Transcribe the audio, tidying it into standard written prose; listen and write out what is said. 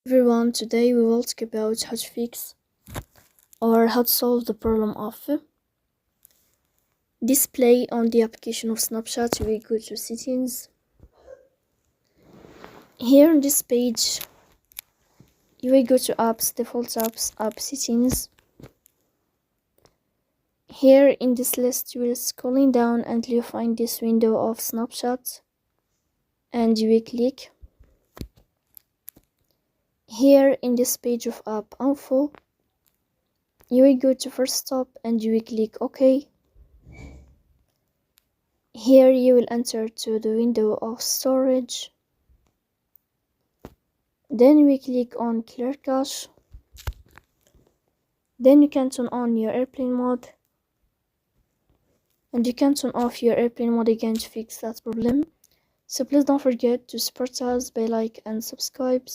Everyone, today we will talk about how to fix or how to solve the problem of display on the application of Snapchat. We go to settings. Here on this page, you will go to apps, default apps, app settings. Here in this list, you will scrolling down and you find this window of Snapchat and you will click. Here in this page of app info, you will go to first stop and you will click OK. Here you will enter to the window of storage. Then we click on clear cache. Then you can turn on your airplane mode. And you can turn off your airplane mode again to fix that problem. So please don't forget to support us by like and subscribe.